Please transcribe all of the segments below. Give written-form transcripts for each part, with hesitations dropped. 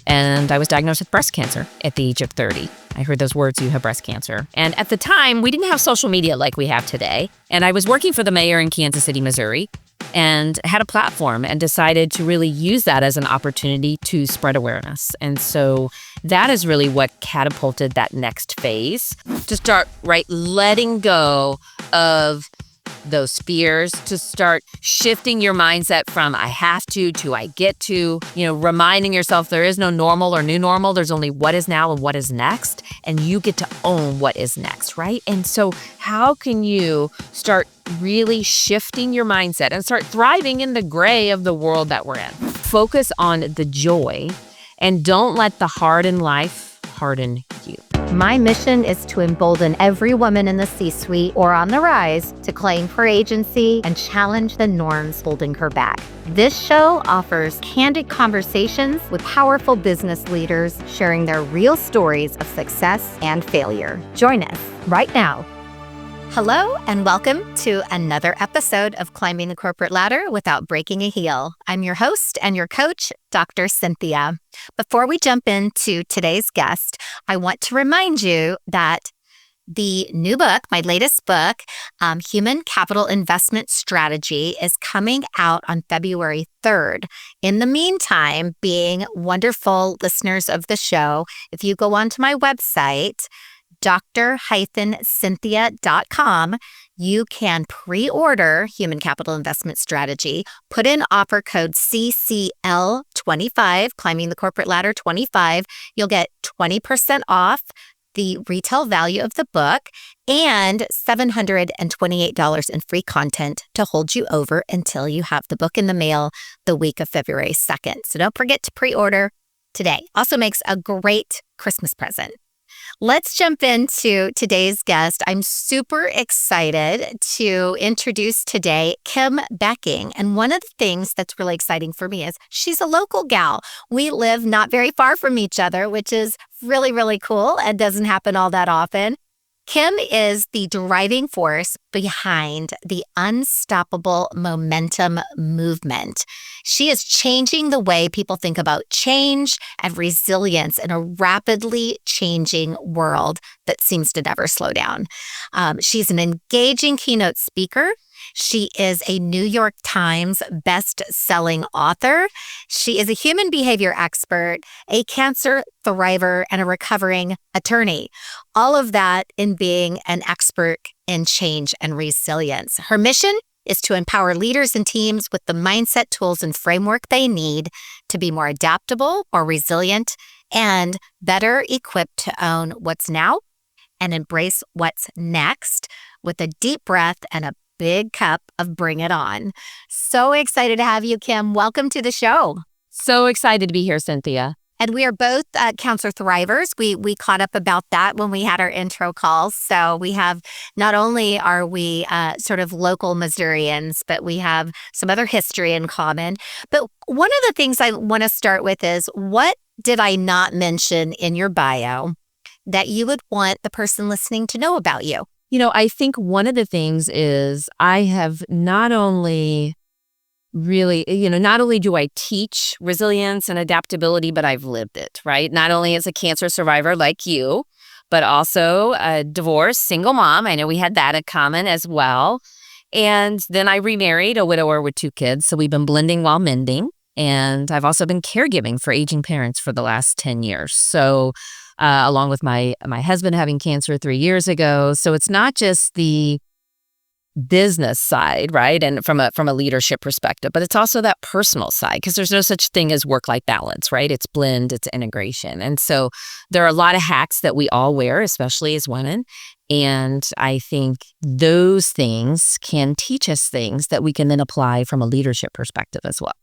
And I was diagnosed with breast cancer at the age of 30. I heard those words, you have breast cancer. And at the time, we didn't have social media like we have today. And I was working for the mayor in Kansas City, Missouri, and had a platform and decided to really use that as an opportunity to spread awareness. And so that is really what catapulted that next phase to start, letting go of those fears, to start shifting your mindset from I have to I get to, reminding yourself there is no normal or new normal. There's only what is now and what is next. And you get to own what is next, right? And so how can you start really shifting your mindset and start thriving in the gray of the world that we're in? Focus on the joy and don't let the hard in life harden you. My mission is to embolden every woman in the C-suite or on the rise to claim her agency and challenge the norms holding her back. This show offers candid conversations with powerful business leaders sharing their real stories of success and failure. Join us right now. Hello, and welcome to another episode of Climbing the Corporate Ladder Without Breaking a Heel. I'm your host and your coach, Dr. Cynthia. Before we jump into today's guest, I want to remind you that the new book, my latest book, Human Capital Investment Strategy, is coming out on February 3rd. In the meantime, being wonderful listeners of the show, if you go onto my website, dr-cynthia.com, you can pre-order Human Capital Investment Strategy, put in offer code CCL25, Climbing the Corporate Ladder 25. You'll get 20% off the retail value of the book and $728 in free content to hold you over until you have the book in the mail the week of February 2nd. So don't forget to pre-order today. Also makes a great Christmas present. Let's jump into today's guest. I'm super excited to introduce today Kim Becking. And one of the things that's really exciting for me is she's a local gal. We live not very far from each other, which is really, really cool and doesn't happen all that often. Kim is the driving force behind the Unstoppable Momentum movement. She is changing the way people think about change and resilience in a rapidly changing world that seems to never slow down. She's an engaging keynote speaker. She is a New York Times best-selling author. She is a human behavior expert, a cancer thriver, and a recovering attorney. All of that in being an expert in change and resilience. Her mission is to empower leaders and teams with the mindset, tools, and framework they need to be more adaptable, more resilient, and better equipped to own what's now and embrace what's next with a deep breath and a big cup of Bring It On. So excited to have you, Kim. Welcome to the show. So excited to be here, Cynthia. And we are both cancer thrivers. We caught up about that when we had our intro calls. So we have, not only are we sort of local Missourians, but we have some other history in common. But one of the things I want to start with is, what did I not mention in your bio that you would want the person listening to know about you? I think one of the things is I have not only do I teach resilience and adaptability, but I've lived it, right? Not only as a cancer survivor like you, but also a divorced single mom. I know we had that in common as well. And then I remarried, a widower with 2 kids. So we've been blending while mending. And I've also been caregiving for aging parents for the last 10 years. So along with my husband having cancer 3 years ago. So it's not just the business side, right? And from a leadership perspective, but it's also that personal side, because there's no such thing as work-life balance, right? It's blend, it's integration. And so there are a lot of hacks that we all wear, especially as women. And I think those things can teach us things that we can then apply from a leadership perspective as well.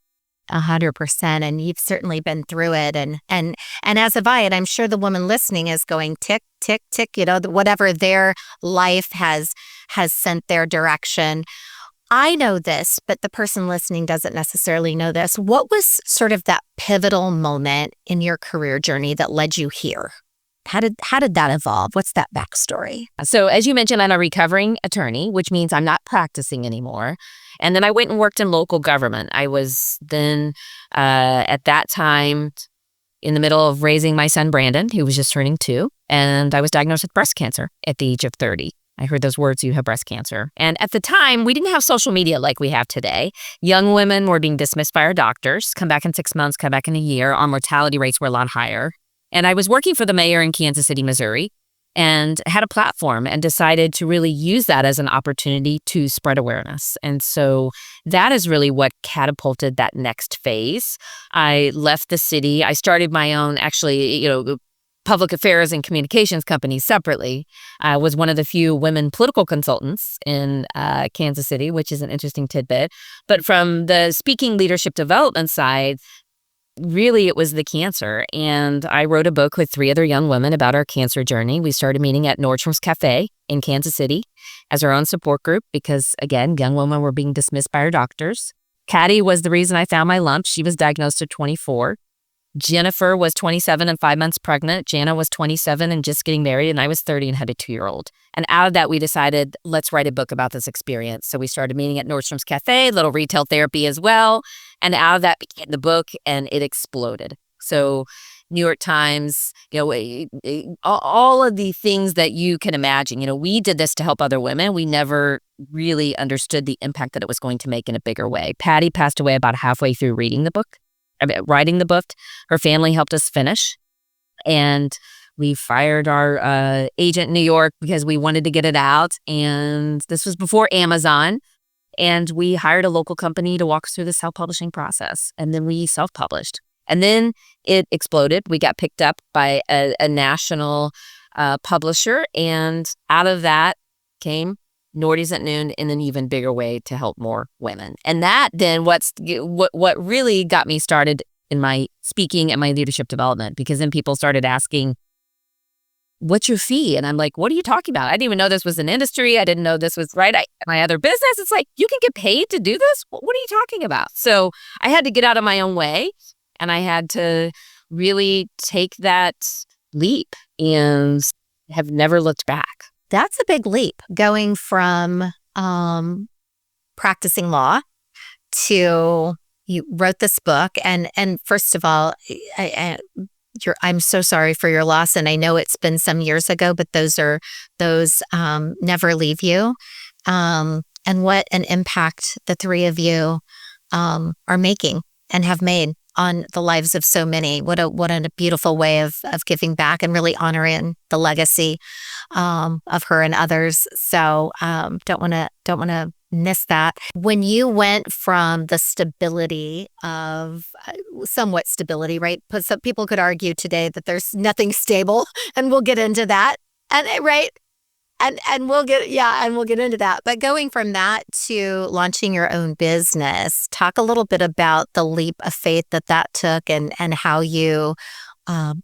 100%. And you've certainly been through it. And as have I, and I'm sure the woman listening is going tick, tick, tick, whatever their life has sent their direction. I know this, but the person listening doesn't necessarily know this. What was sort of that pivotal moment in your career journey that led you here? How did that evolve? What's that backstory? So as you mentioned, I'm a recovering attorney, which means I'm not practicing anymore. And then I went and worked in local government. I was then, at that time, in the middle of raising my son, Brandon, who was just turning 2, and I was diagnosed with breast cancer at the age of 30. I heard those words, you have breast cancer. And at the time, we didn't have social media like we have today. Young women were being dismissed by our doctors, come back in 6 months, come back in a year. Our mortality rates were a lot higher. And I was working for the mayor in Kansas City, Missouri, and had a platform and decided to really use that as an opportunity to spread awareness. And so that is really what catapulted that next phase. I left the city. I started my own, public affairs and communications company separately. I was one of the few women political consultants in Kansas City, which is an interesting tidbit. But from the speaking leadership development side, really it was the cancer. And I wrote a book with 3 other young women about our cancer journey. We started meeting at Nordstrom's Cafe in Kansas City as our own support group because, again, young women were being dismissed by our doctors. Caddy was the reason I found my lump. She was diagnosed at 24. Jennifer was 27 and 5 months pregnant. Jana was 27 and just getting married, and I was 30 and had a 2-year-old. And out of that, we decided, let's write a book about this experience. So we started meeting at Nordstrom's Cafe, little retail therapy as well. And out of that became the book, and it exploded. So New York Times, all of the things that you can imagine. We did this to help other women. We never really understood the impact that it was going to make in a bigger way. Patty passed away about halfway through writing the book. Her family helped us finish. And we fired our agent in New York because we wanted to get it out. And this was before Amazon. And we hired a local company to walk us through the self-publishing process. And then we self-published. And then it exploded. We got picked up by a national publisher. And out of that came Nordy's at Noon in an even bigger way to help more women. And that then what really got me started in my speaking and my leadership development, because then people started asking, what's your fee? And I'm like, what are you talking about? I didn't even know this was an industry. I didn't know this was my other business. It's like, you can get paid to do this? What are you talking about? So I had to get out of my own way, and I had to really take that leap and have never looked back. That's a big leap, going from practicing law to you wrote this book. And first of all, I'm so sorry for your loss. And I know it's been some years ago, but those never leave you. And what an impact the 3 of you are making and have made on the lives of so many. What a beautiful way of giving back and really honoring the legacy of her and others. So don't want to miss that. When you went from the stability of somewhat stability, right? But some people could argue today that there's nothing stable, and we'll get into that. And right. And we'll get into that. But going from that to launching your own business, talk a little bit about the leap of faith that took and how you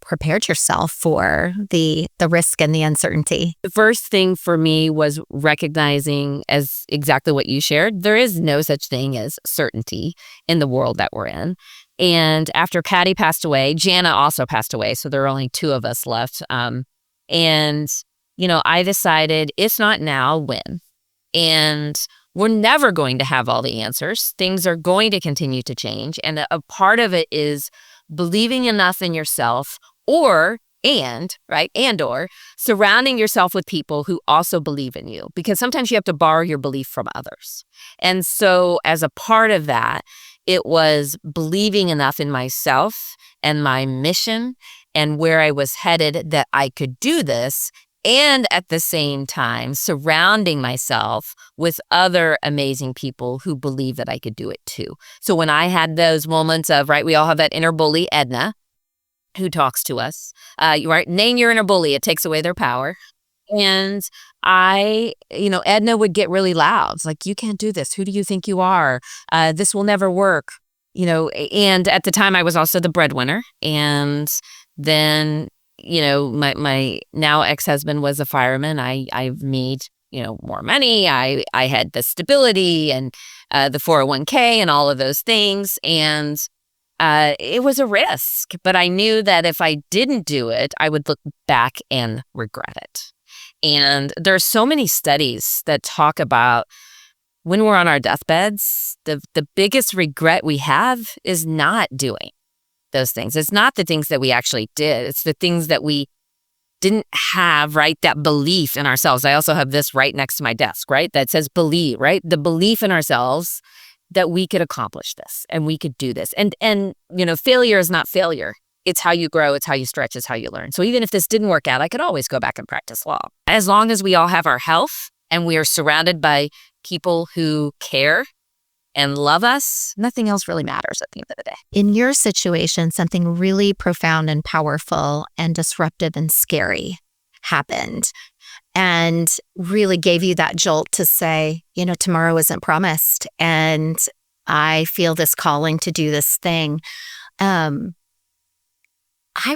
prepared yourself for the risk and the uncertainty. The first thing for me was recognizing, as exactly what you shared, there is no such thing as certainty in the world that we're in. And after Patty passed away, Jana also passed away. So there are only 2 of us left. I decided if not now, when? And we're never going to have all the answers. Things are going to continue to change. And a part of it is believing enough in yourself or surrounding yourself with people who also believe in you, because sometimes you have to borrow your belief from others. And so as a part of that, it was believing enough in myself and my mission and where I was headed that I could do this. And at the same time, surrounding myself with other amazing people who believe that I could do it too. So when I had those moments of, we all have that inner bully, Edna, who talks to us. Name your inner bully. It takes away their power. And Edna would get really loud. It's like, you can't do this. Who do you think you are? This will never work. And at the time I was also the breadwinner. And then my now ex-husband was a fireman. I've made, more money. I had the stability and the 401k and all of those things. And it was a risk, but I knew that if I didn't do it, I would look back and regret it. And there are so many studies that talk about when we're on our deathbeds, the biggest regret we have is not doing. those things. It's not the things that we actually did. It's the things that we didn't have, right? That belief in ourselves. I also have this right next to my desk, right? That says believe, right? The belief in ourselves that we could accomplish this and we could do this. And failure is not failure. It's how you grow. It's how you stretch. It's how you learn. So even if this didn't work out, I could always go back and practice law. As long as we all have our health and we are surrounded by people who care and love us, nothing else really matters at the end of the day. In your situation, something really profound and powerful and disruptive and scary happened and really gave you that jolt to say, tomorrow isn't promised. And I feel this calling to do this thing. I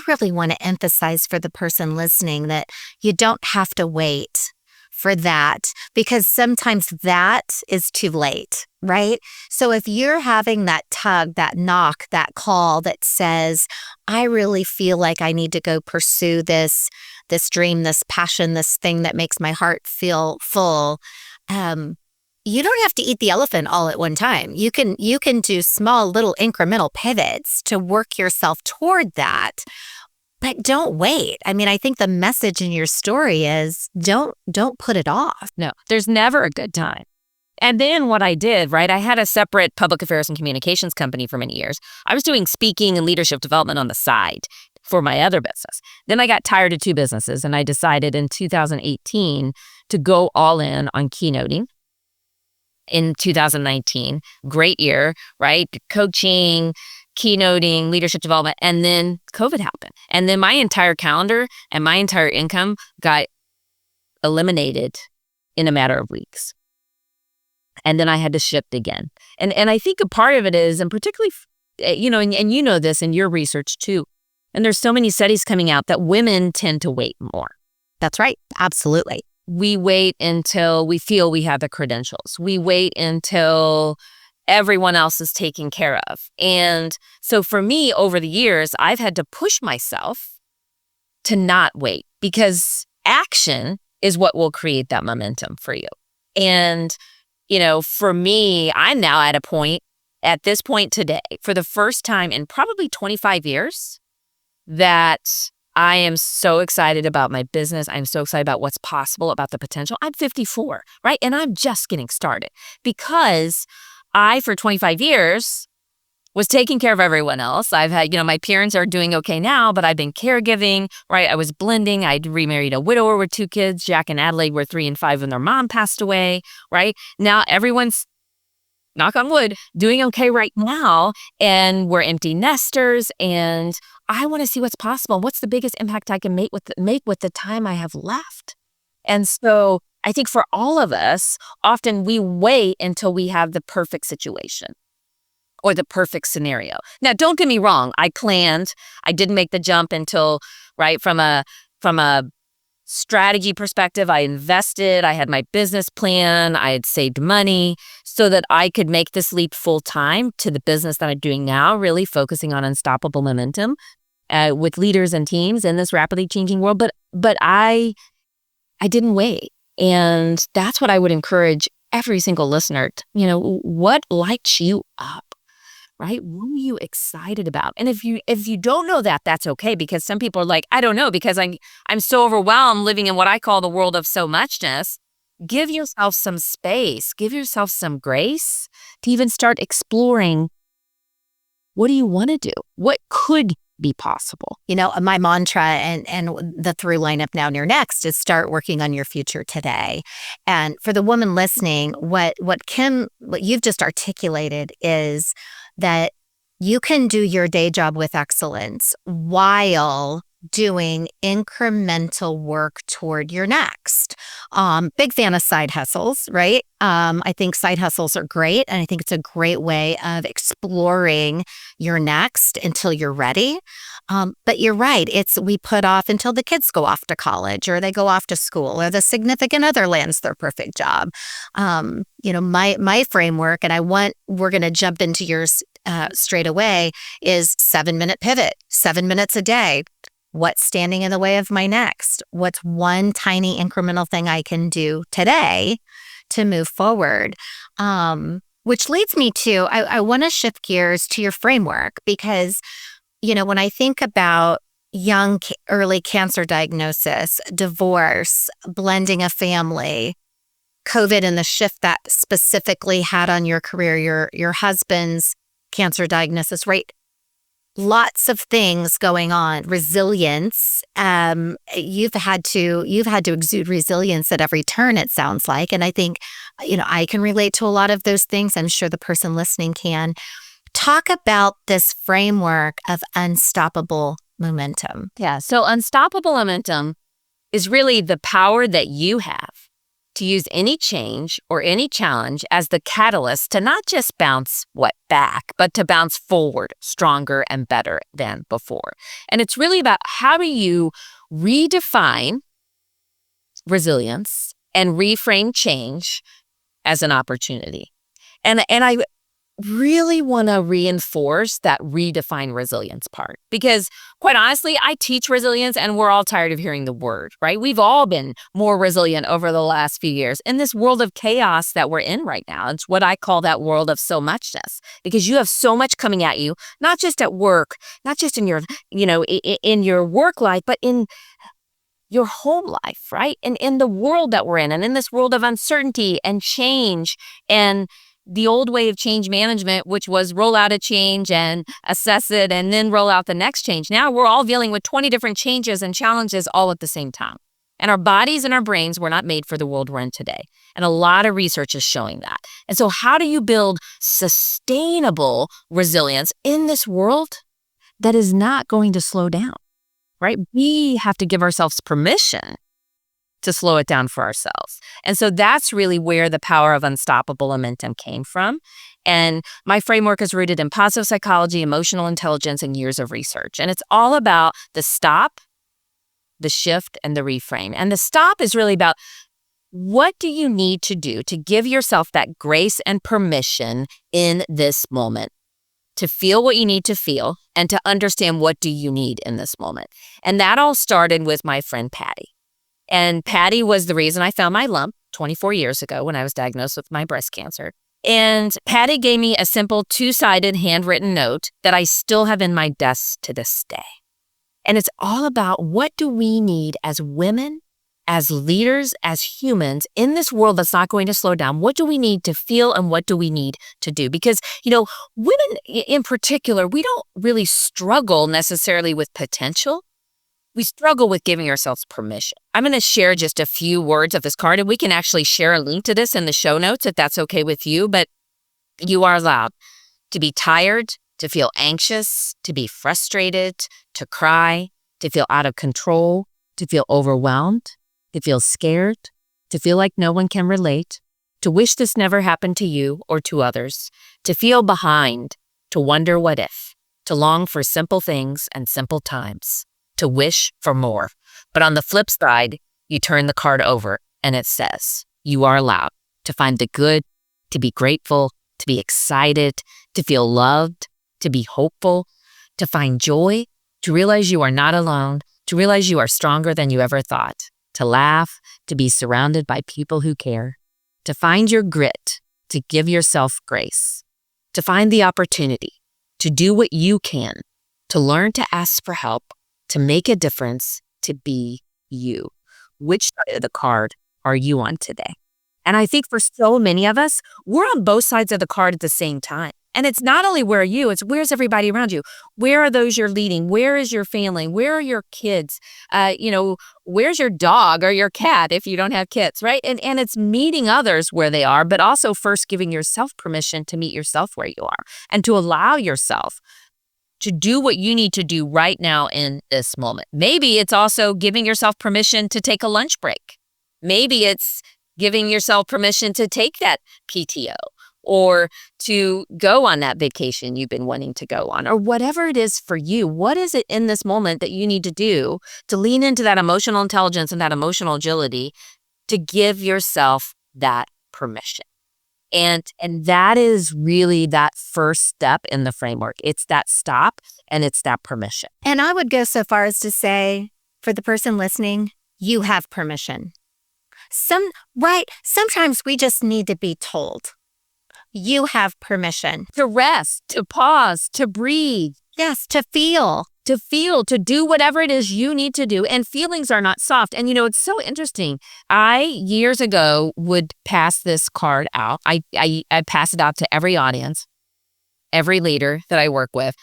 really want to emphasize for the person listening that you don't have to wait for that, because sometimes that is too late, right? So if you're having that tug, that knock, that call that says, I really feel like I need to go pursue this dream, this passion, this thing that makes my heart feel full, you don't have to eat the elephant all at one time. You can do small little incremental pivots to work yourself toward that. But don't wait. I mean, I think the message in your story is don't put it off. No, there's never a good time. And then what I did, right, I had a separate public affairs and communications company for many years. I was doing speaking and leadership development on the side for my other business. Then I got tired of two businesses and I decided in 2018 to go all in on keynoting. In 2019, great year, right? Coaching, keynoting, leadership development, and then COVID happened. And then my entire calendar and my entire income got eliminated in a matter of weeks. And then I had to shift again. And I think a part of it is, and particularly, and you know this in your research too, and there's so many studies coming out that women tend to wait more. That's right. Absolutely. We wait until we feel we have the credentials. We wait until everyone else is taken care of. And so for me, over the years, I've had to push myself to not wait, because action is what will create that momentum for you. And, for me, I'm now at this point today, for the first time in probably 25 years, that I am so excited about my business. I'm so excited about what's possible, about the potential. I'm 54, right? And I'm just getting started because I, for 25 years, was taking care of everyone else. I've had, my parents are doing okay now, but I've been caregiving, right? I was blending. I'd remarried a widower with 2 kids. Jack and Adelaide were 3 and 5 when their mom passed away, right? Now everyone's, knock on wood, doing okay right now. And we're empty nesters. And I want to see what's possible. What's the biggest impact I can make with the time I have left? And so I think for all of us, often we wait until we have the perfect situation or the perfect scenario. Now, don't get me wrong. I planned. I didn't make the jump until, right, from a strategy perspective, I invested. I had my business plan. I had saved money so that I could make this leap full time to the business that I'm doing now, really focusing on unstoppable momentum with leaders and teams in this rapidly changing world. But I didn't wait. And that's what I would encourage every single listener. What lights you up? Right? What are you excited about? And if you don't know that, that's okay, because some people are like, I don't know, because I'm so overwhelmed living in what I call the world of so muchness. Give yourself some space, give yourself some grace to even start exploring, what do you want to do? What could be possible? My mantra and the through line of Now Near Next is start working on your future today. And for the woman listening, what you've just articulated is that you can do your day job with excellence while doing incremental work toward your next. Big fan of side hustles, right? I think side hustles are great. And I think it's a great way of exploring your next until you're ready. But you're right. We put off until the kids go off to college or they go off to school or the significant other lands their perfect job. My framework, and we're going to jump into yours straight away, is 7-minute pivot, 7 minutes a day. What's standing in the way of my next? What's one tiny incremental thing I can do today to move forward? Which leads me to, I want to shift gears to your framework, because When I think about early cancer diagnosis, divorce, blending a family, COVID and the shift that specifically had on your career, your husband's cancer diagnosis, right? Lots of things going on. Resilience. You've had to exude resilience at every turn, it sounds like. And I think, I can relate to a lot of those things. I'm sure the person listening can. Talk about this framework of unstoppable momentum. Yeah. So unstoppable momentum is really the power that you have to use any change or any challenge as the catalyst to not just bounce back, but to bounce forward stronger and better than before. And it's really about how do you redefine resilience and reframe change as an opportunity. And I really want to reinforce that redefine resilience part because quite honestly, I teach resilience and we're all tired of hearing the word, right? We've all been more resilient over the last few years in this world of chaos that we're in right now. It's what I call that world of so muchness because you have so much coming at you, not just at work, not just in your, in your work life, but in your home life, right? And in the world that we're in and in this world of uncertainty and change and the old way of change management, which was roll out a change and assess it and then roll out the next change. Now we're all dealing with 20 different changes and challenges all at the same time. And our bodies and our brains were not made for the world we're in today. And a lot of research is showing that. And so how do you build sustainable resilience in this world that is not going to slow down, right? We have to give ourselves permission to slow it down for ourselves. And so that's really where the power of unstoppable momentum came from. And my framework is rooted in positive psychology, emotional intelligence, and years of research. And it's all about the stop, the shift, and the reframe. And the stop is really about what do you need to do to give yourself that grace and permission in this moment to feel what you need to feel and to understand what do you need in this moment. And that all started with my friend Patty. And Patty was the reason I found my lump 24 years ago when I was diagnosed with my breast cancer. And Patty gave me a simple 2-sided handwritten note that I still have in my desk to this day. And it's all about what do we need as women, as leaders, as humans in this world that's not going to slow down? What do we need to feel and what do we need to do? Because, women in particular, we don't really struggle necessarily with potential. We struggle with giving ourselves permission. I'm going to share just a few words of this card, and we can actually share a link to this in the show notes if that's okay with you. But you are allowed to be tired, to feel anxious, to be frustrated, to cry, to feel out of control, to feel overwhelmed, to feel scared, to feel like no one can relate, to wish this never happened to you or to others, to feel behind, to wonder what if, to long for simple things and simple times, to wish for more. But on the flip side, you turn the card over and it says, you are allowed to find the good, to be grateful, to be excited, to feel loved, to be hopeful, to find joy, to realize you are not alone, to realize you are stronger than you ever thought, to laugh, to be surrounded by people who care, to find your grit, to give yourself grace, to find the opportunity, to do what you can, to learn to ask for help, to make a difference, to be you. Which side of the card are you on today? And I think for so many of us, we're on both sides of the card at the same time. And it's not only where are you, it's where's everybody around you? Where are those you're leading? Where is your family? Where are your kids? Where's your dog or your cat if you don't have kids, right? And it's meeting others where they are, but also first giving yourself permission to meet yourself where you are and to allow yourself to do what you need to do right now in this moment. Maybe it's also giving yourself permission to take a lunch break. Maybe it's giving yourself permission to take that PTO or to go on that vacation you've been wanting to go on, or whatever it is for you. What is it in this moment that you need to do to lean into that emotional intelligence and that emotional agility to give yourself that permission? And that is really that first step in the framework. It's that stop and it's that permission. And I would go so far as to say, for the person listening, you have permission. Sometimes we just need to be told. You have permission. To rest, to pause, to breathe, Yes, to feel. To do whatever it is you need to do. And feelings are not soft. And it's so interesting. I, years ago, would pass this card out. I pass it out to every audience, every leader that I work with.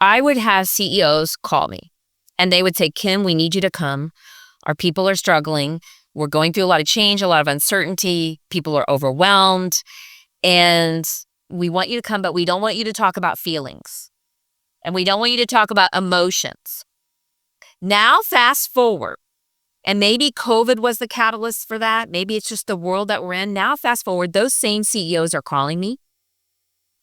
I would have CEOs call me and they would say, Kim, we need you to come. Our people are struggling. We're going through a lot of change, a lot of uncertainty. People are overwhelmed. And we want you to come, but we don't want you to talk about feelings. And we don't want you to talk about emotions. Now, fast forward. And maybe COVID was the catalyst for that. Maybe it's just the world that we're in. Now, fast forward, those same CEOs are calling me.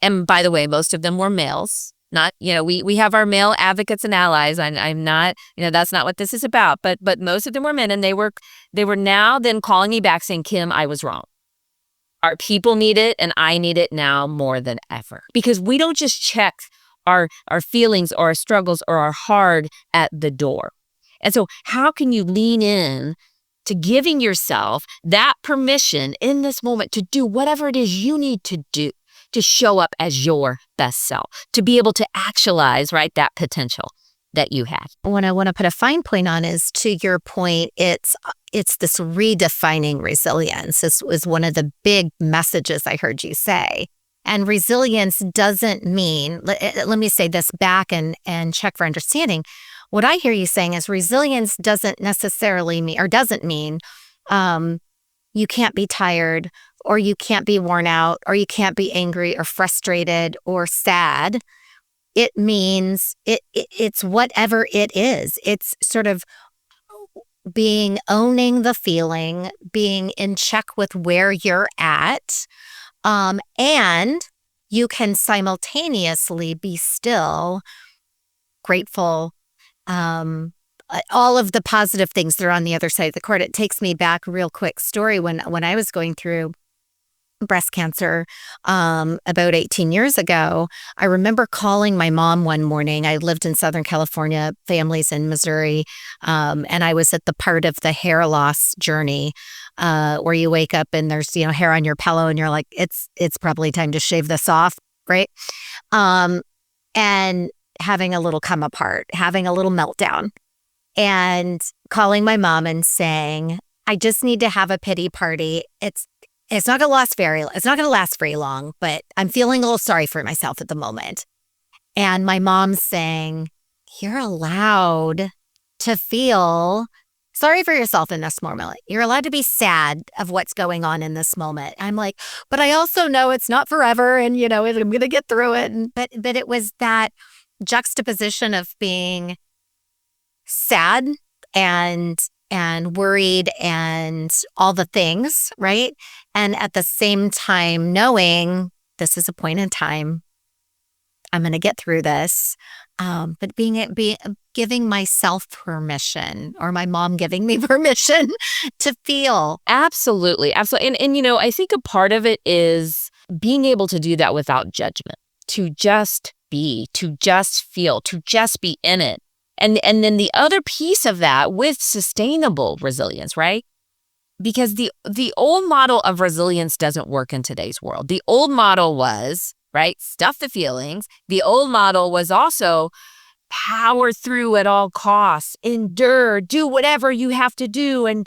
And by the way, most of them were males. Not, we have our male advocates and allies. I'm not, that's not what this is about. But most of them were men, and they were now then calling me back saying, Kim, I was wrong. Our people need it, and I need it now more than ever. Because we don't just check our feelings or our struggles or our heart at the door. And so how can you lean in to giving yourself that permission in this moment to do whatever it is you need to do to show up as your best self, to be able to actualize, right, that potential that you have? What I want to put a fine point on is, to your point, it's this redefining resilience. This was one of the big messages I heard you say. And resilience doesn't mean, let me say this back and check for understanding. What I hear you saying is resilience doesn't necessarily mean, or doesn't mean, you can't be tired, or you can't be worn out, or you can't be angry or frustrated or sad. It means it's whatever it is. It's sort of owning the feeling, being in check with where you're at. And you can simultaneously be still, grateful, all of the positive things that are on the other side of the court. It takes me back, a real quick story, when I was going through breast cancer about 18 years ago. I remember calling my mom one morning. I lived in Southern California, families in Missouri, and I was at the part of the hair loss journey where you wake up and there's hair on your pillow and you're like, it's probably time to shave this off, right? And having a little come apart, having a little meltdown, and calling my mom and saying, I just need to have a pity party. It's not going to last very long, but I'm feeling a little sorry for myself at the moment. And my mom's saying, you're allowed to feel sorry for yourself in this moment. You're allowed to be sad of what's going on in this moment. I'm like, but I also know it's not forever, and I'm going to get through it. But it was that juxtaposition of being sad and worried and all the things, right? And at the same time, knowing this is a point in time, I'm going to get through this. But giving myself permission, or my mom giving me permission to feel. Absolutely. Absolutely. And I think a part of it is being able to do that without judgment, to just be, to just feel, to just be in it. And then the other piece of that with sustainable resilience, right? Because the old model of resilience doesn't work in today's world. The old model was, right, stuff the feelings. The old model was also power through at all costs, endure, do whatever you have to do. And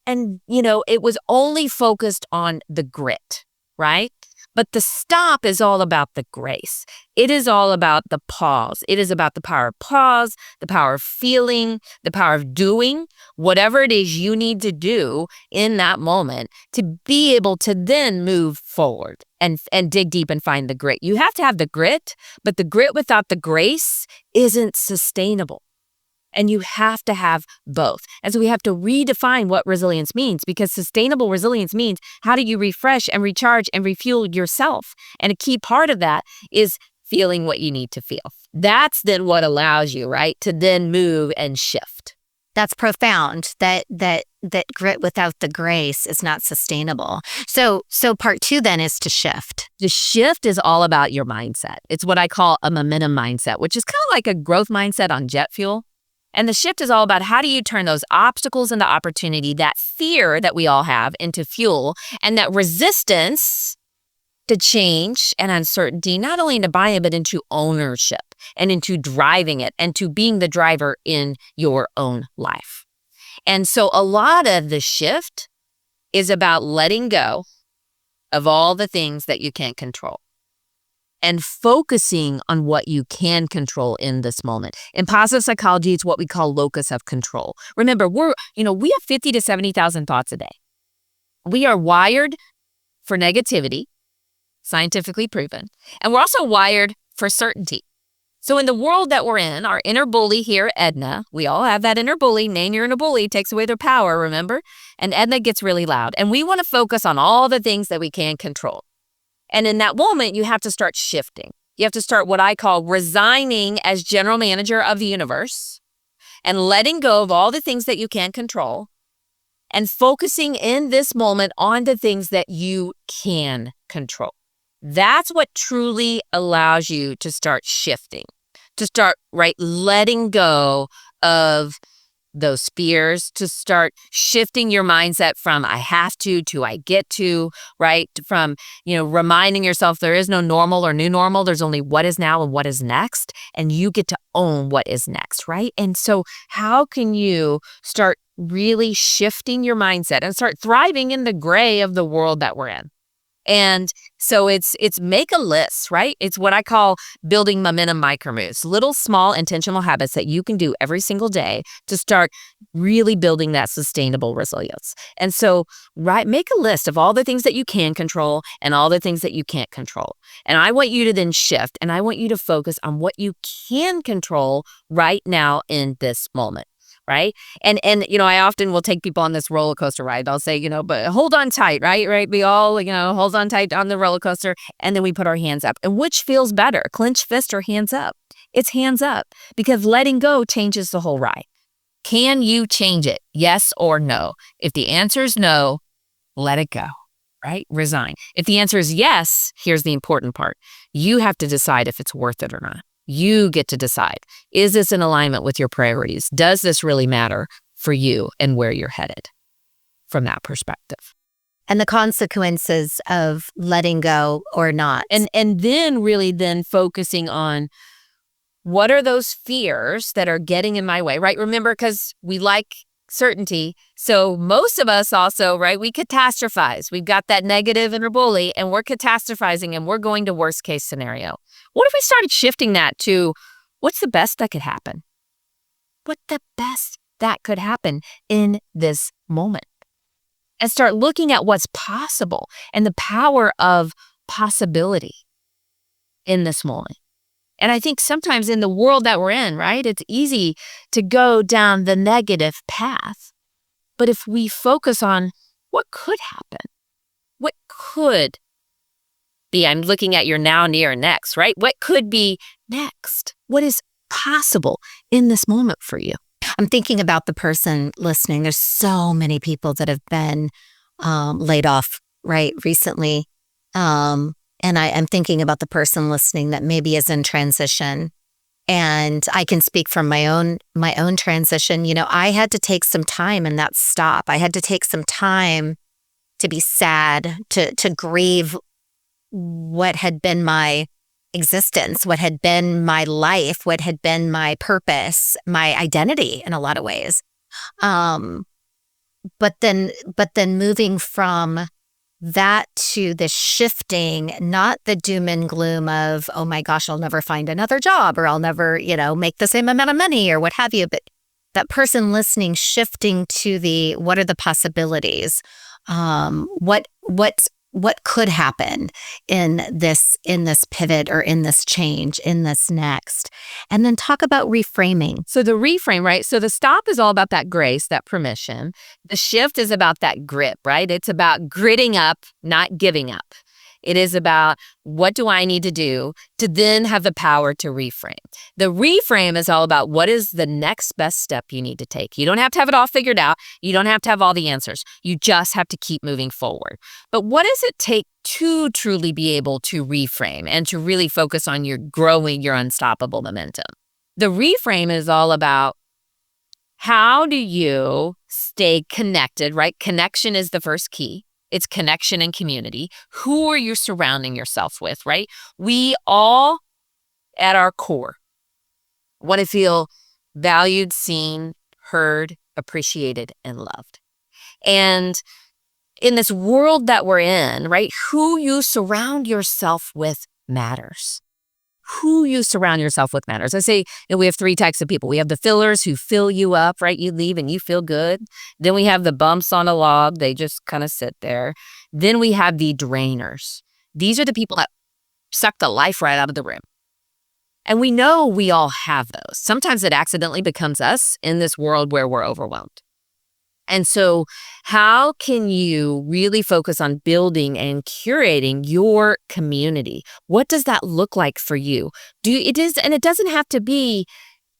it was only focused on the grit, right? But the stop is all about the grace. It is all about the pause. It is about the power of pause, the power of feeling, the power of doing whatever it is you need to do in that moment to be able to then move forward and dig deep and find the grit. You have to have the grit, but the grit without the grace isn't sustainable. And you have to have both. And so we have to redefine what resilience means, because sustainable resilience means, how do you refresh and recharge and refuel yourself? And a key part of that is feeling what you need to feel. That's then what allows you, right, to then move and shift. That's profound. That grit without the grace is not sustainable. So part 2 then is to shift. The shift is all about your mindset. It's what I call a momentum mindset, which is kind of like a growth mindset on jet fuel. And the shift is all about, how do you turn those obstacles into opportunity, that fear that we all have into fuel, and that resistance the change and uncertainty, not only into buying, but into ownership and into driving it and to being the driver in your own life. And so a lot of the shift is about letting go of all the things that you can't control and focusing on what you can control in this moment. In positive psychology, it's what we call locus of control. Remember, we have 50 to 70,000 thoughts a day. We are wired for negativity, scientifically proven, and we're also wired for certainty. So in the world that we're in, our inner bully here, Edna, we all have that inner bully. Name your inner bully takes away their power, remember? And Edna gets really loud. And we want to focus on all the things that we can control. And in that moment, you have to start shifting. You have to start what I call resigning as general manager of the universe and letting go of all the things that you can't control and focusing in this moment on the things that you can control. That's what truly allows you to start shifting, to start, letting go of those fears, to start shifting your mindset from I have to I get to, right? From, reminding yourself there is no normal or new normal. There's only what is now and what is next. And you get to own what is next, right? And so how can you start really shifting your mindset and start thriving in the gray of the world that we're in? And so it's make a list, right? It's what I call building momentum micro moves, little small intentional habits that you can do every single day to start really building that sustainable resilience. And so, make a list of all the things that you can control and all the things that you can't control. And I want you to then shift and I want you to focus on what you can control right now in this moment. Right. And I often will take people on this roller coaster ride. I'll say, but hold on tight. Right. We all, hold on tight on the roller coaster. And then we put our hands up. And which feels better, clenched fist or hands up? It's hands up because letting go changes the whole ride. Can you change it? Yes or no? If the answer is no, let it go. Right? Resign. If the answer is yes, here's the important part. You have to decide if it's worth it or not. You get to decide, is this in alignment with your priorities? Does this really matter for you and where you're headed from that perspective? And the consequences of letting go or not. And then really focusing on what are those fears that are getting in my way, right? Remember, because we like certainty. So most of us also, we catastrophize. We've got that negative inner bully and we're catastrophizing and we're going to worst case scenario. What if we started shifting that to what's the best that could happen? What the best that could happen in this moment? And start looking at what's possible and the power of possibility in this moment. And I think sometimes in the world that we're in, it's easy to go down the negative path. But if we focus on what could happen, what could be, I'm looking at your now, near, next, right? What could be next? What is possible in this moment for you? I'm thinking about the person listening. There's so many people that have been laid off, recently. And I'm thinking about the person listening that maybe is in transition. And I can speak from my own transition. I had to take some time and that stop. I had to take some time to be sad, to grieve what had been my existence, what had been my life, what had been my purpose, my identity in a lot of ways. But then moving from that to the shifting, not the doom and gloom of, oh my gosh, I'll never find another job or I'll never, make the same amount of money or what have you. But that person listening, shifting to the, what are the possibilities? What could happen in this pivot or in this change, in this next? And then talk about reframing. So the reframe, right? So the stop is all about that grace, that permission. The shift is about that grit, right? It's about gritting up, not giving up. It is about what do I need to do to then have the power to reframe. The reframe is all about what is the next best step you need to take. You don't have to have it all figured out. You don't have to have all the answers. You just have to keep moving forward. But what does it take to truly be able to reframe and to really focus on your growing your unstoppable momentum? The reframe is all about how do you stay connected, right? Connection is the first key. It's connection and community. Who are you surrounding yourself with, right? We all, at our core, want to feel valued, seen, heard, appreciated, and loved. And in this world that we're in, right, who you surround yourself with matters. Who you surround yourself with matters. I say we have 3 types of people. We have the fillers who fill you up, right? You leave and you feel good. Then we have the bumps on a log. They just kind of sit there. Then we have the drainers. These are the people that suck the life right out of the room. And we know we all have those. Sometimes it accidentally becomes us in this world where we're overwhelmed. And so how can you really focus on building and curating your community? What does that look like for you? And it doesn't have to be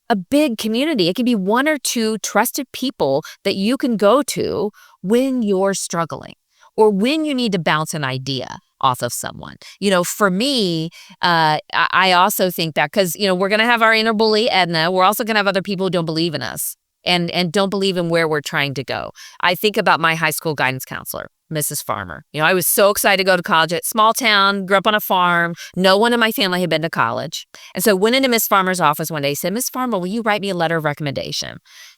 a big community. It can be 1 or 2 trusted people that you can go to when you're struggling or when you need to bounce an idea off of someone. For me, I also think that because, we're going to have our inner bully, Edna. We're also going to have other people who don't believe in us. And don't believe in where we're trying to go. I think about my high school guidance counselor, Mrs. Farmer. I was so excited to go to college at small town, grew up on a farm. No one in my family had been to college. And so I went into Miss Farmer's office one day, said, Miss Farmer, will you write me a letter of recommendation?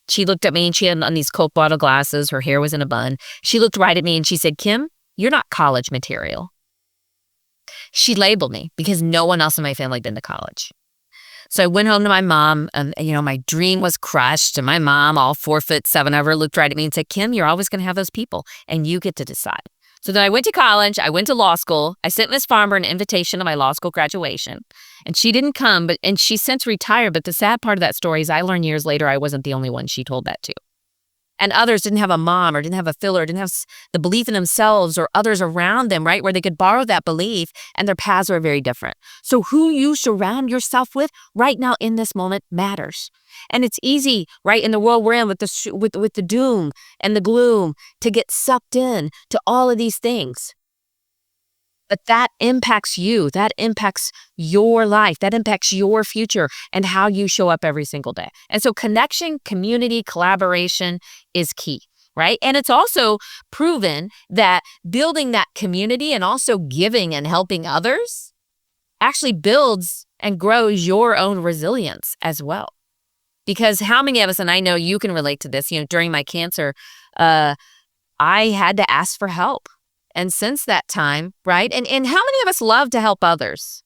She looked at me and she had on these Coke bottle glasses. Her hair was in a bun. She looked right at me and she said, Kim, you're not college material. She labeled me because no one else in my family had been to college. So I went home to my mom and, my dream was crushed. And my mom, all 4'7" of her, looked right at me and said, Kim, you're always going to have those people and you get to decide. So then I went to college. I went to law school. I sent Miss Farmer an invitation to my law school graduation. And she didn't come, and she's since retired. But the sad part of that story is I learned years later I wasn't the only one she told that to. And others didn't have a mom or didn't have a filler, didn't have the belief in themselves or others around them, right, where they could borrow that belief, and their paths were very different. So who you surround yourself with right now in this moment matters. And it's easy, right, in the world we're in with the doom and the gloom to get sucked in to all of these things. But that impacts you. That impacts your life. That impacts your future and how you show up every single day. And so connection, community, collaboration is key, right? And it's also proven that building that community and also giving and helping others actually builds and grows your own resilience as well. Because how many of us, and I know you can relate to this, during my cancer, I had to ask for help. And since that time, right? And how many of us love to help others?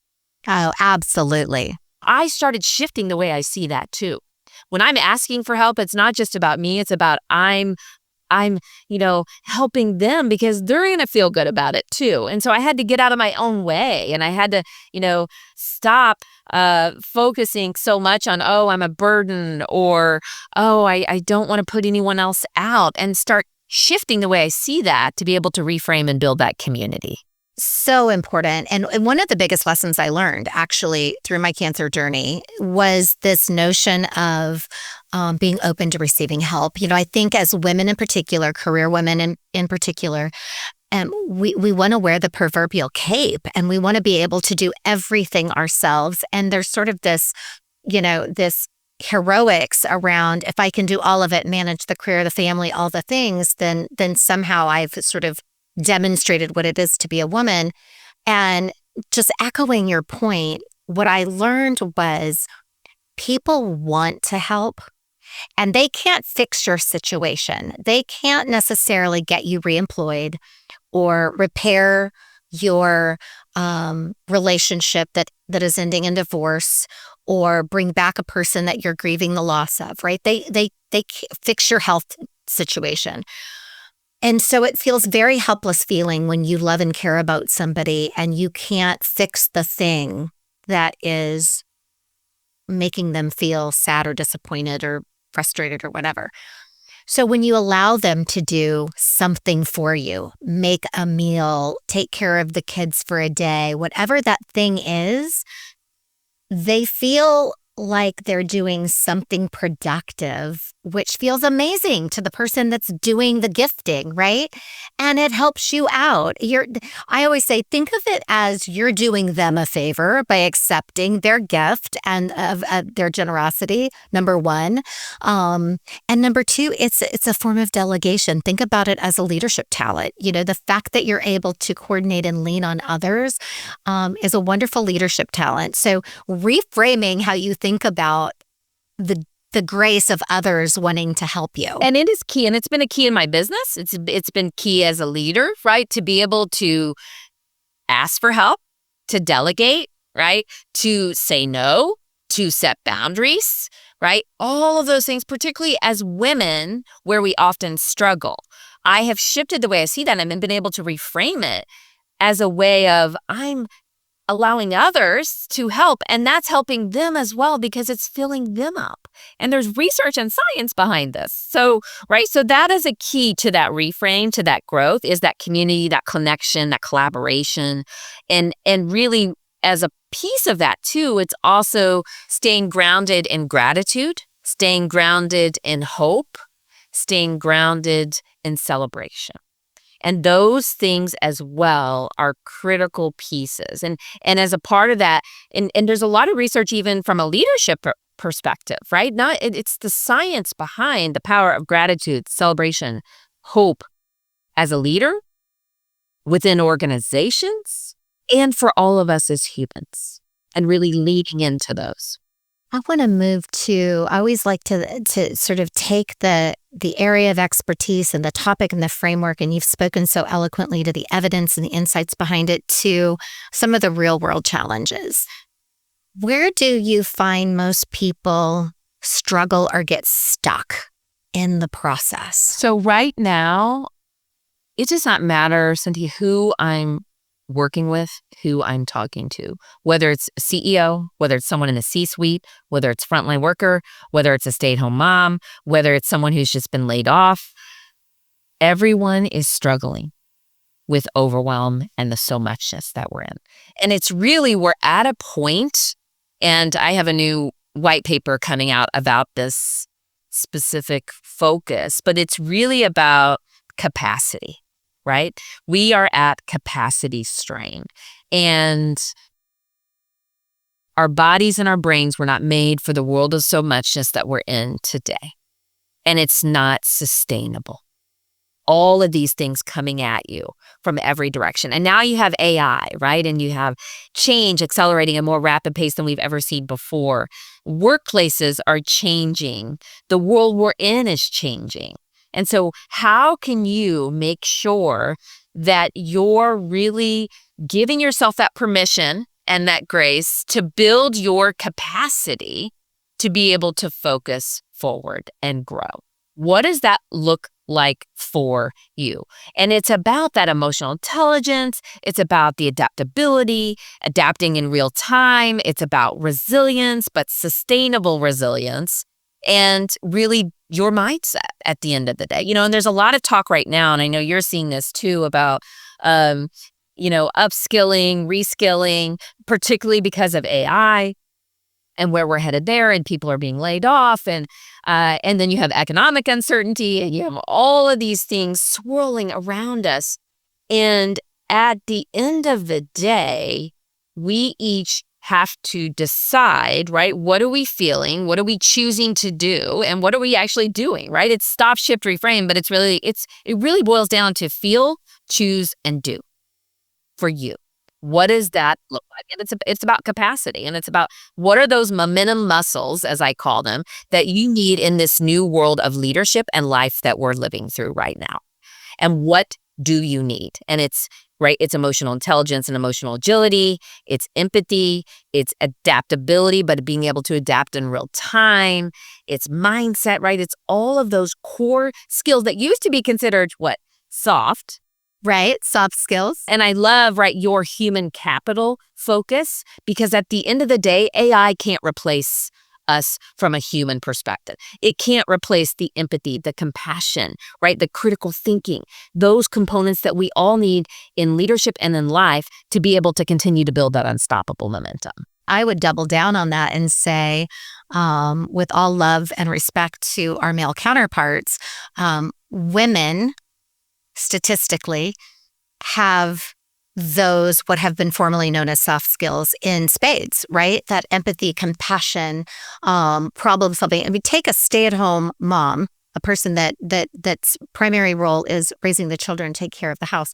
Oh, absolutely. I started shifting the way I see that too. When I'm asking for help, it's not just about me. It's about I'm helping them because they're going to feel good about it too. And so I had to get out of my own way and I had to, stop focusing so much on, oh, I'm a burden or, oh, I don't want to put anyone else out and start shifting the way I see that to be able to reframe and build that community. So important. And one of the biggest lessons I learned actually through my cancer journey was this notion of being open to receiving help. I think as women in particular, career women in particular, we want to wear the proverbial cape and we want to be able to do everything ourselves. And there's sort of this, this heroics around if I can do all of it, manage the career, the family, all the things, then somehow I've sort of demonstrated what it is to be a woman. And just echoing your point, what I learned was people want to help and they can't fix your situation. They can't necessarily get you reemployed or repair your relationship that is ending in divorce or bring back a person that you're grieving the loss of, right? They can't fix your health situation. And so it feels very helpless feeling when you love and care about somebody and you can't fix the thing that is making them feel sad or disappointed or frustrated or whatever. So when you allow them to do something for you, make a meal, take care of the kids for a day, whatever that thing is, they feel like they're doing something productive which feels amazing to the person that's doing the gifting, right? And it helps you out. I always say, think of it as you're doing them a favor by accepting their gift and of their generosity, number one. And number two, it's a form of delegation. Think about it as a leadership talent. The fact that you're able to coordinate and lean on others is a wonderful leadership talent. So reframing how you think about the grace of others wanting to help you. And it is key. And it's been a key in my business. It's been key as a leader, right? To be able to ask for help, to delegate, right? To say no, to set boundaries, right? All of those things, particularly as women, where we often struggle. I have shifted the way I see that and been able to reframe it as a way of I'm allowing others to help, and that's helping them as well because it's filling them up. And there's research and science behind this. So that is a key to that reframe, to that growth, is that community, that connection, that collaboration. And really, as a piece of that too, it's also staying grounded in gratitude, staying grounded in hope, staying grounded in celebration. And those things as well are critical pieces. And as a part of that, and there's a lot of research even from a leadership perspective, right? It's the science behind the power of gratitude, celebration, hope as a leader within organizations and for all of us as humans, and really leaning into those. I want to move to, I always like to sort of take the area of expertise and the topic and the framework, and you've spoken so eloquently to the evidence and the insights behind it, to some of the real world challenges. Where do you find most people struggle or get stuck in the process? So right now, it does not matter, Cynthia, who I'm working with, who I'm talking to, whether it's a CEO, whether it's someone in the C-suite, whether it's frontline worker, whether it's a stay-at-home mom, whether it's someone who's just been laid off. Everyone is struggling with overwhelm and the so muchness that we're in. And it's really, we're at a point, and I have a new white paper coming out about this specific focus, but it's really about capacity. Right? We are at capacity strain, and our bodies and our brains were not made for the world of so muchness that we're in today. And it's not sustainable. All of these things coming at you from every direction. And now you have AI, right? And you have change accelerating at a more rapid pace than we've ever seen before. Workplaces are changing. The world we're in is changing. And so how can you make sure that you're really giving yourself that permission and that grace to build your capacity to be able to focus forward and grow? What does that look like for you? And it's about that emotional intelligence. It's about the adaptability, adapting in real time. It's about resilience, but sustainable resilience. And really your mindset at the end of the day. And there's a lot of talk right now, and I know you're seeing this too, about, upskilling, reskilling, particularly because of AI and where we're headed there, and people are being laid off, and then you have economic uncertainty, and you have all of these things swirling around us. And at the end of the day, we each have to decide, right? What are we feeling? What are we choosing to do? And what are we actually doing, right? It's stop, shift, reframe, but it really boils down to feel, choose, and do for you. What does that look like? And it's about capacity, and it's about what are those momentum muscles, as I call them, that you need in this new world of leadership and life that we're living through right now. And what do you need? And it's emotional intelligence and emotional agility. It's empathy. It's adaptability, but being able to adapt in real time. It's mindset, right? It's all of those core skills that used to be considered soft. Right? Soft skills. And I love, your human capital focus, because at the end of the day, AI can't replace us from a human perspective. It can't replace the empathy, the compassion, right? The critical thinking, those components that we all need in leadership and in life to be able to continue to build that unstoppable momentum. I would double down on that and say, with all love and respect to our male counterparts, women statistically have those what have been formerly known as soft skills in spades, right? That empathy, compassion, problem solving. I mean, take a stay-at-home mom, a person that's primary role is raising the children, take care of the house.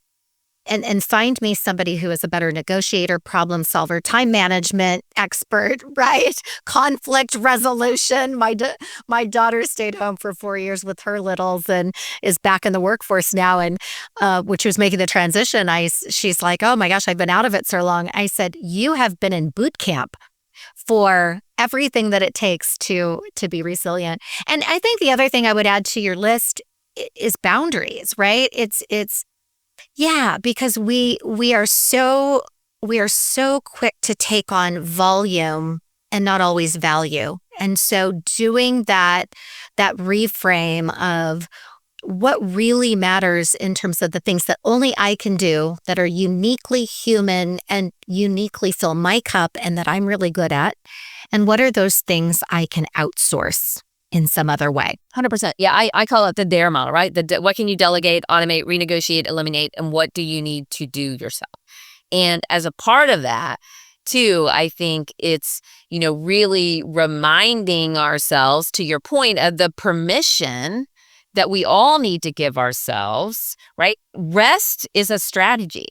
And find me somebody who is a better negotiator, problem solver, time management expert, right? Conflict resolution. My daughter stayed home for 4 years with her littles and is back in the workforce now. And when she was making the transition, she's like, "Oh my gosh, I've been out of it so long." I said, "You have been in boot camp for everything that it takes to be resilient." And I think the other thing I would add to your list is boundaries, right? Yeah, because we are so quick to take on volume and not always value. And so doing that reframe of what really matters in terms of the things that only I can do that are uniquely human and uniquely fill my cup and that I'm really good at, and what are those things I can outsource in some other way. 100%. Yeah, I call it the DARE model, right? What can you delegate, automate, renegotiate, eliminate, and what do you need to do yourself? And as a part of that, too, I think it's, really reminding ourselves, to your point, of the permission that we all need to give ourselves, right? Rest is a strategy.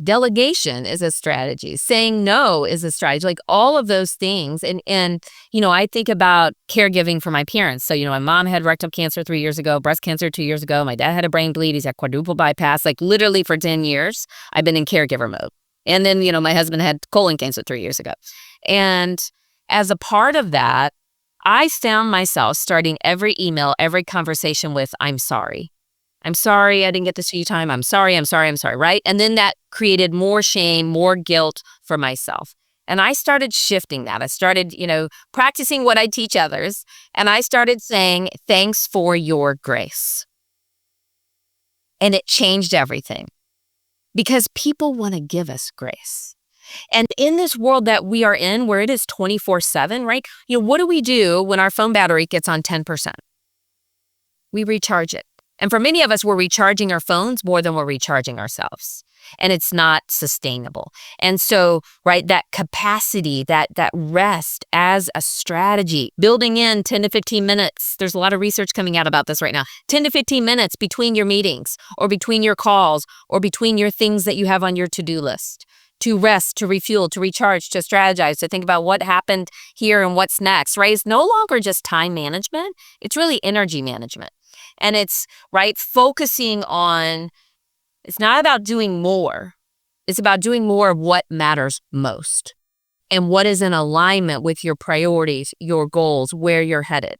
Delegation is a strategy. Saying no is a strategy. Like all of those things. And I think about caregiving for my parents. So, my mom had rectal cancer 3 years ago, breast cancer 2 years ago. My dad had a brain bleed. He's had quadruple bypass. Like literally for 10 years, I've been in caregiver mode. And then, my husband had colon cancer 3 years ago. And as a part of that, I found myself starting every email, every conversation with, "I'm sorry. I'm sorry I didn't get to see you time. I'm sorry, right?" And then that created more shame, more guilt for myself. And I started shifting that. I started, practicing what I teach others. And I started saying, "Thanks for your grace." And it changed everything because people want to give us grace. And in this world that we are in, where it is 24/7, right? What do we do when our phone battery gets on 10%? We recharge it. And for many of us, we're recharging our phones more than we're recharging ourselves. And it's not sustainable. And so, right, that capacity, that rest as a strategy, building in 10 to 15 minutes. There's a lot of research coming out about this right now. 10 to 15 minutes between your meetings or between your calls or between your things that you have on your to-do list. To rest, to refuel, to recharge, to strategize, to think about what happened here and what's next, right? It's no longer just time management. It's really energy management. And it's, right, focusing on, it's not about doing more. It's about doing more of what matters most and what is in alignment with your priorities, your goals, where you're headed.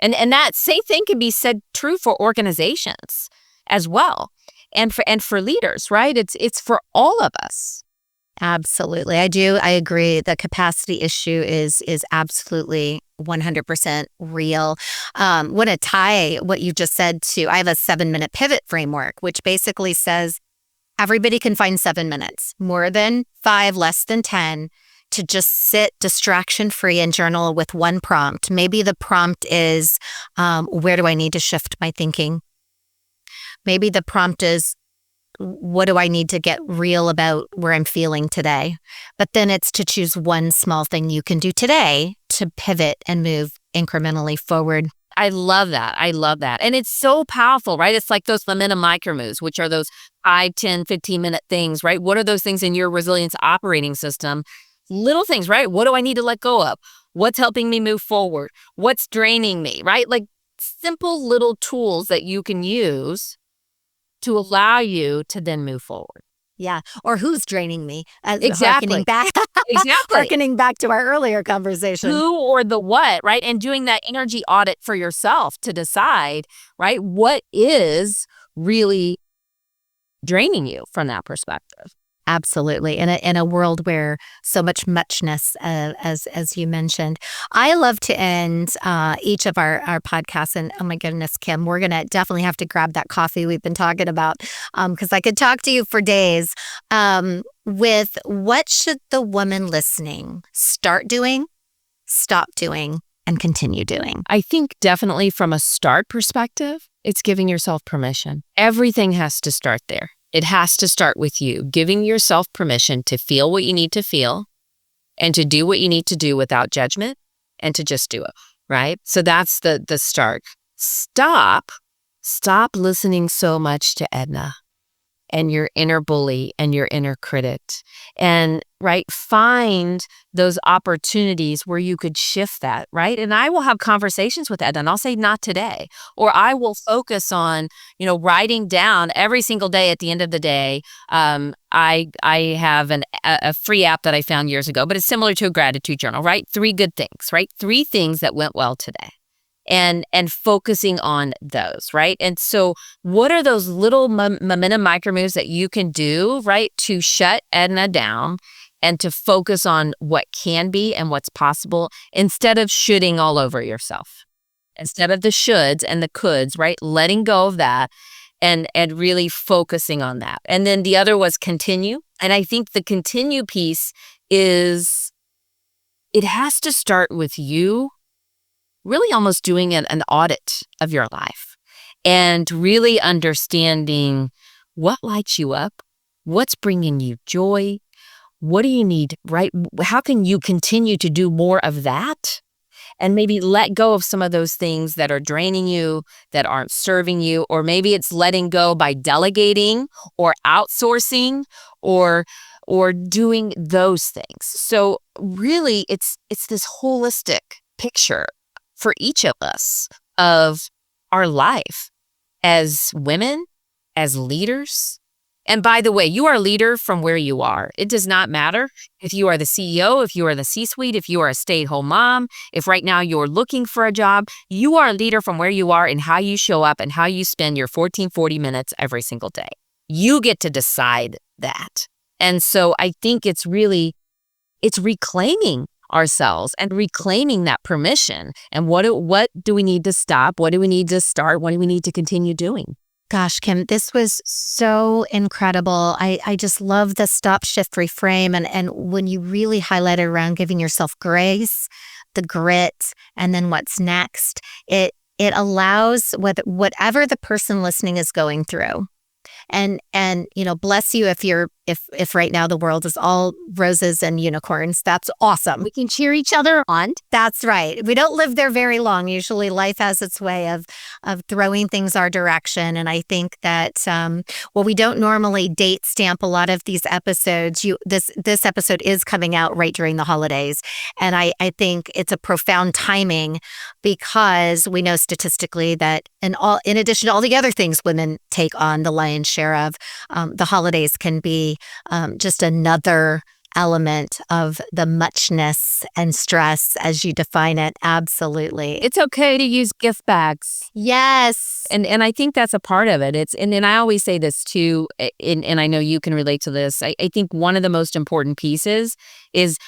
And that same thing can be said true for organizations as well. And for leaders, right? It's for all of us. Absolutely. I agree. The capacity issue is absolutely 100% real. Want to tie what you just said to, I have a 7-minute pivot framework, which basically says everybody can find 7 minutes, more than 5, less than 10, to just sit distraction free and journal with one prompt. Maybe the prompt is, where do I need to shift my thinking? Maybe the prompt is, what do I need to get real about where I'm feeling today? But then it's to choose one small thing you can do today to pivot and move incrementally forward. I love that. And it's so powerful, right? It's like those momentum micro moves, which are those 5, 10, 15-minute things, right? What are those things in your resilience operating system? Little things, right? What do I need to let go of? What's helping me move forward? What's draining me, right? Like simple little tools that you can use to allow you to then move forward. Yeah. Or who's draining me? Exactly. Harkening back to our earlier conversation. Who or the what, right? And doing that energy audit for yourself to decide, right, what is really draining you from that perspective. Absolutely. In a world where so much muchness, as you mentioned. I love to end each of our podcasts, and oh my goodness, Kim, we're going to definitely have to grab that coffee we've been talking about, because I could talk to you for days, with what should the woman listening start doing, stop doing and continue doing? I think definitely from a start perspective, it's giving yourself permission. Everything has to start there. It has to start with you, giving yourself permission to feel what you need to feel and to do what you need to do without judgment and to just do it, right? So that's the start. Stop listening so much to Edna and your inner bully and your inner critic, and find those opportunities where you could shift that, right? And I will have conversations with Edna and I'll say, not today. Or I will focus on, writing down every single day at the end of the day. I have a free app that I found years ago, but it's similar to a gratitude journal, right? 3 good things, right? 3 things that went well today. And focusing on those, right? And so what are those little momentum micro moves that you can do, right, to shut Edna down and to focus on what can be and what's possible instead of shoulding all over yourself? Instead of the shoulds and the coulds, right? Letting go of that and really focusing on that. And then the other was continue. And I think the continue piece is, it has to start with you really almost doing an audit of your life and really understanding what lights you up, what's bringing you joy, what do you need, right? How can you continue to do more of that? And maybe let go of some of those things that are draining you, that aren't serving you, or maybe it's letting go by delegating or outsourcing or doing those things. So really it's this holistic picture for each of us of our life as women, as leaders. And by the way, you are a leader from where you are. It does not matter if you are the CEO, if you are the C-suite, if you are a stay-at-home mom, if right now you're looking for a job, you are a leader from where you are and how you show up and how you spend your 40 minutes every single day. You get to decide that. And so I think it's reclaiming ourselves and reclaiming that permission. And what do we need to stop? What do we need to start? What do we need to continue doing? Gosh, Kim, this was so incredible. I just love the stop, shift, reframe. And when you really highlighted around giving yourself grace, the grit, and then what's next, it allows whatever the person listening is going through. And bless you if right now the world is all roses and unicorns. That's awesome. We can cheer each other on. That's right. We don't live there very long. Usually life has its way of throwing things our direction. And I think that we don't normally date stamp a lot of these episodes. This episode is coming out right during the holidays. And I think it's a profound timing because we know statistically that in addition to all the other things women take on the lion's share of, the holidays can be just another element of the muchness and stress as you define it. Absolutely. It's okay to use gift bags. Yes. And I think that's a part of it. And I always say this too, and I know you can relate to this. I think one of the most important pieces is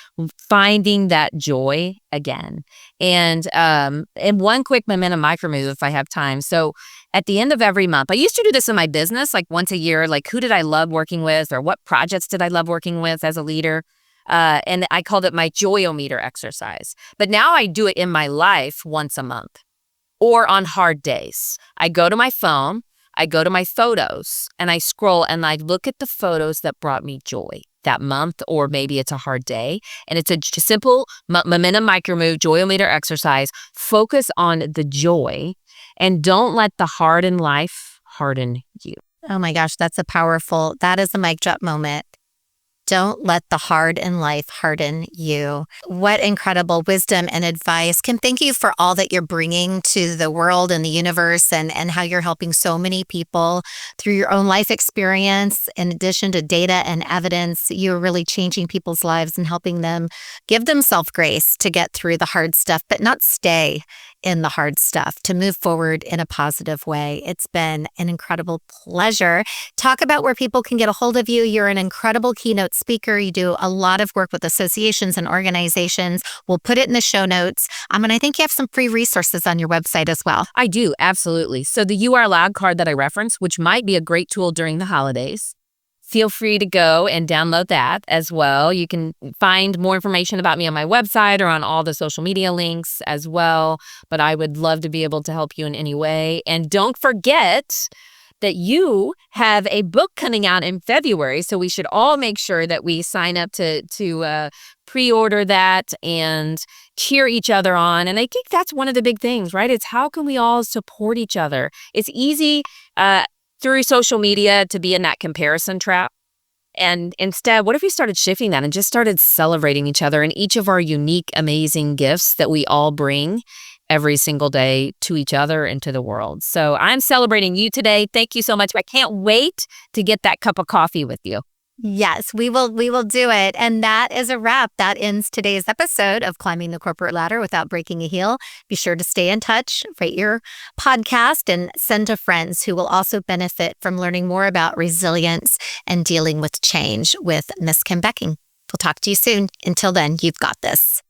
finding that joy again. And one quick momentum micro move if I have time. So at the end of every month, I used to do this in my business, like once a year, like who did I love working with or what projects did I love working with as a leader? And I called it my joyometer exercise. But now I do it in my life once a month or on hard days. I go to my phone, I go to my photos and I scroll and I look at the photos that brought me joy that month, or maybe it's a hard day. And it's a simple momentum micro move, joyometer exercise. Focus on the joy and don't let the hard in life harden you. Oh my gosh, that is a mic drop moment. Don't let the hard in life harden you. What incredible wisdom and advice. Kim, thank you for all that you're bringing to the world and the universe and how you're helping so many people through your own life experience. In addition to data and evidence, you're really changing people's lives and helping them give themselves grace to get through the hard stuff, but not stay in the hard stuff, to move forward in a positive way. It's been an incredible pleasure. Talk about where people can get a hold of you. You're an incredible keynote speaker. You do a lot of work with associations and organizations. We'll put it in the show notes. And I think you have some free resources on your website as well. I do, absolutely. So the You Are Allowed card that I referenced, which might be a great tool during the holidays, feel free to go and download that as well. You can find more information about me on my website or on all the social media links as well. But I would love to be able to help you in any way. And don't forget that you have a book coming out in February. So we should all make sure that we sign up to pre-order that and cheer each other on. And I think that's one of the big things, right? It's how can we all support each other? It's easy through social media to be in that comparison trap. And instead, what if we started shifting that and just started celebrating each other and each of our unique, amazing gifts that we all bring every single day to each other and to the world. So I'm celebrating you today. Thank you so much. I can't wait to get that cup of coffee with you. Yes, we will do it. And that is a wrap. That ends today's episode of Climbing the Corporate Ladder Without Breaking a Heel. Be sure to stay in touch, rate your podcast, and send to friends who will also benefit from learning more about resilience and dealing with change with Miss Kim Becking. We'll talk to you soon. Until then, you've got this.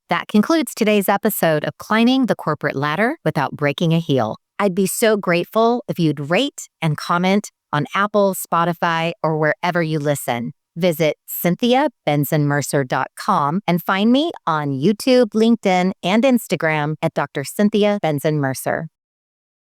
That concludes today's episode of Climbing the Corporate Ladder Without Breaking a Heel. I'd be so grateful if you'd rate and comment on Apple, Spotify, or wherever you listen. Visit CynthiaBentzen-Mercer.com and find me on YouTube, LinkedIn, and Instagram at Dr. Cynthia Bentzen-Mercer.